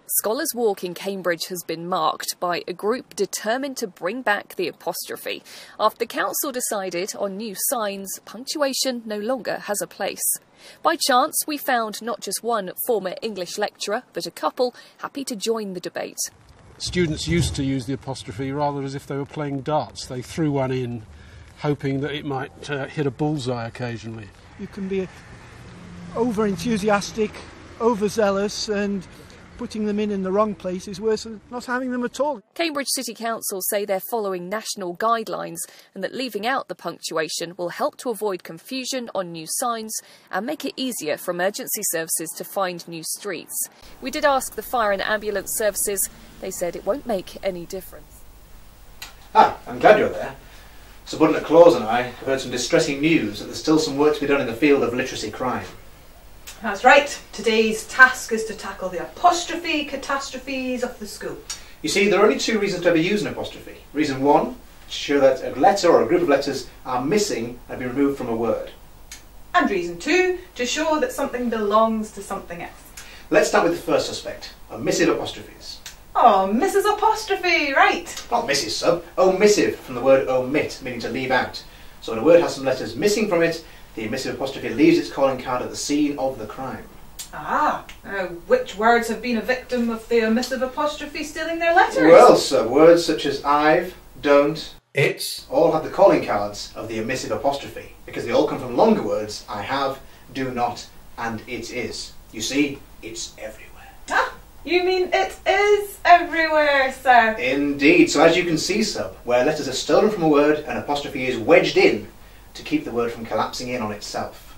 Scholars' Walk in Cambridge has been marked by a group determined to bring back the apostrophe. After the council decided on new signs, punctuation no longer has a place. By chance, we found not just one former English lecturer, but a couple happy to join the debate. Students used to use the apostrophe rather as if they were playing darts. They threw one in, hoping that it might hit a bullseye occasionally. You can be over-enthusiastic, overzealous, and putting them in the wrong place is worse than not having them at all. Cambridge City Council say they're following national guidelines and that leaving out the punctuation will help to avoid confusion on new signs and make it easier for emergency services to find new streets. We did ask the fire and ambulance services. They said it won't make any difference. I'm glad you're there. Subordinate Claus and I have heard some distressing news that there's still some work to be done in the field of literacy crime. That's right. Today's task is to tackle the apostrophe catastrophes of the school. You see, there are only two reasons to ever use an apostrophe. Reason one, to show that a letter or a group of letters are missing and have been removed from a word. And reason two, to show that something belongs to something else. Let's start with the first suspect, omissive apostrophes. Oh, Mrs. Apostrophe, right. Not Mrs. Sub, omissive, from the word omit, meaning to leave out. So when a word has some letters missing from it, the omissive apostrophe leaves its calling card at the scene of the crime. Which words have been a victim of the omissive apostrophe stealing their letters? Well, sir, words such as I've, don't, it's, all have the calling cards of the omissive apostrophe, because they all come from longer words, I have, do not, and it is. You see, it's everywhere. You mean it is everywhere, sir? Indeed. So as you can see, sub, where letters are stolen from a word, an apostrophe is wedged in to keep the word from collapsing in on itself.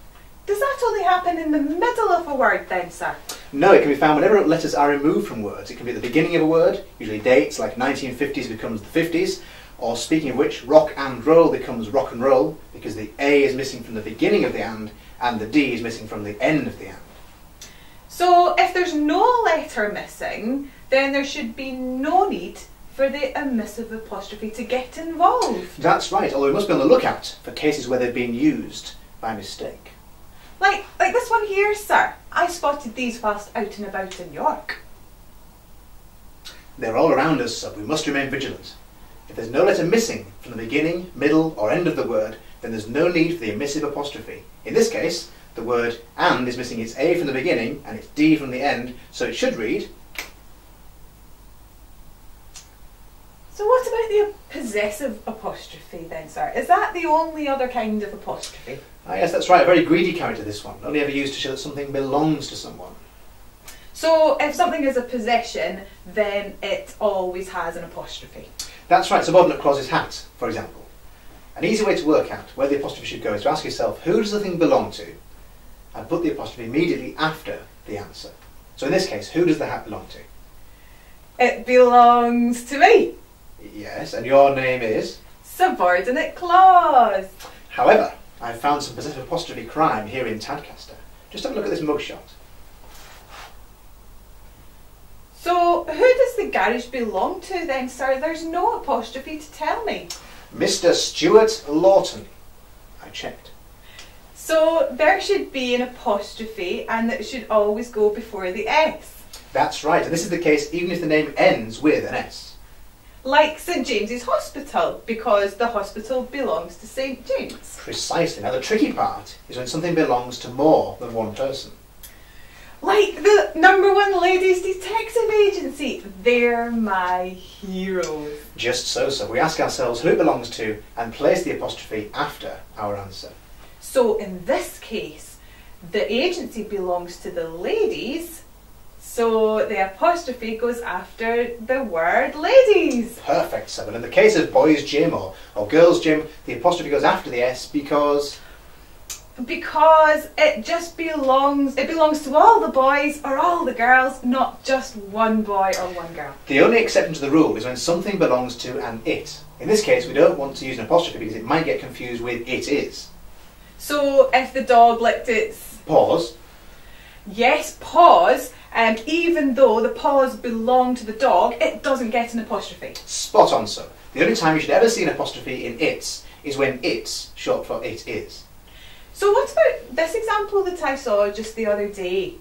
Does that only happen in the middle of a word then, sir? No, it can be found whenever letters are removed from words. It can be at the beginning of a word, usually dates like 1950s becomes the 50s, or speaking of which, rock and roll becomes rock and roll, because the A is missing from the beginning of the and the D is missing from the end of the and. So if there's no letter missing, then there should be no need for the omissive apostrophe to get involved. That's right, although we must be on the lookout for cases where they've been used by mistake. Like this one here, sir. I spotted these whilst out and about in York. They're all around us, sub. We must remain vigilant. If there's no letter missing from the beginning, middle or end of the word, then there's no need for the omissive apostrophe. In this case, the word and is missing its A from the beginning and its D from the end, so it should read. So what about the possessive apostrophe then, sir? Is that the only other kind of apostrophe? Yes, that's right. A very greedy character, this one. Only ever used to show that something belongs to someone. So if something is a possession, then it always has an apostrophe. That's right. Subordinate Claus's hat, for example. An easy way to work out where the apostrophe should go is to ask yourself, who does the thing belong to? And put the apostrophe immediately after the answer. So in this case, who does the hat belong to? It belongs to me. Yes, and your name is? Subordinate Claus. However, I've found some possessive apostrophe crime here in Tadcaster. Just have a look at this mugshot. So who does the garage belong to then, sir? There's no apostrophe to tell me. Mr. Stuart Lawton. I checked. So there should be an apostrophe and it should always go before the S. That's right, and this is the case even if the name ends with an S. Like St James's Hospital, because the hospital belongs to St James. Precisely. Now the tricky part is when something belongs to more than one person. Like the #1 ladies detective agency. They're my heroes. Just so, we ask ourselves who it belongs to and place the apostrophe after our answer. So in this case, the agency belongs to the ladies, so the apostrophe goes after the word ladies. Perfect, sir. But in the case of boys' gym or girls' gym, the apostrophe goes after the S because it just belongs to all the boys or all the girls, not just one boy or one girl. The only exception to the rule is when something belongs to an it. In this case, we don't want to use an apostrophe because it might get confused with it is. So if the dog licked its paws. Yes, paws, and even though the paws belong to the dog, it doesn't get an apostrophe. Spot on, sir. The only time you should ever see an apostrophe in its is when it's short for it is. So what about this example that I saw just the other day?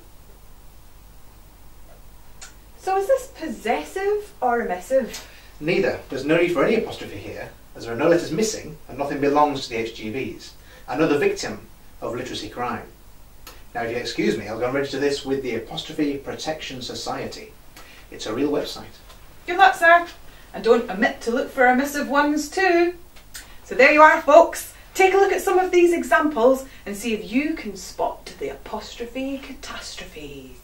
So So is this possessive or omissive? Neither. There's no need for any apostrophe here, as there are no letters missing and nothing belongs to the HGVs. Another victim of literacy crime. Now, if you'll excuse me, I'll go and register this with the Apostrophe Protection Society. It's a real website. Good luck, sir. And don't omit to look for omissive ones too. So there you are, folks. Take a look at some of these examples and see if you can spot the apostrophe catastrophes.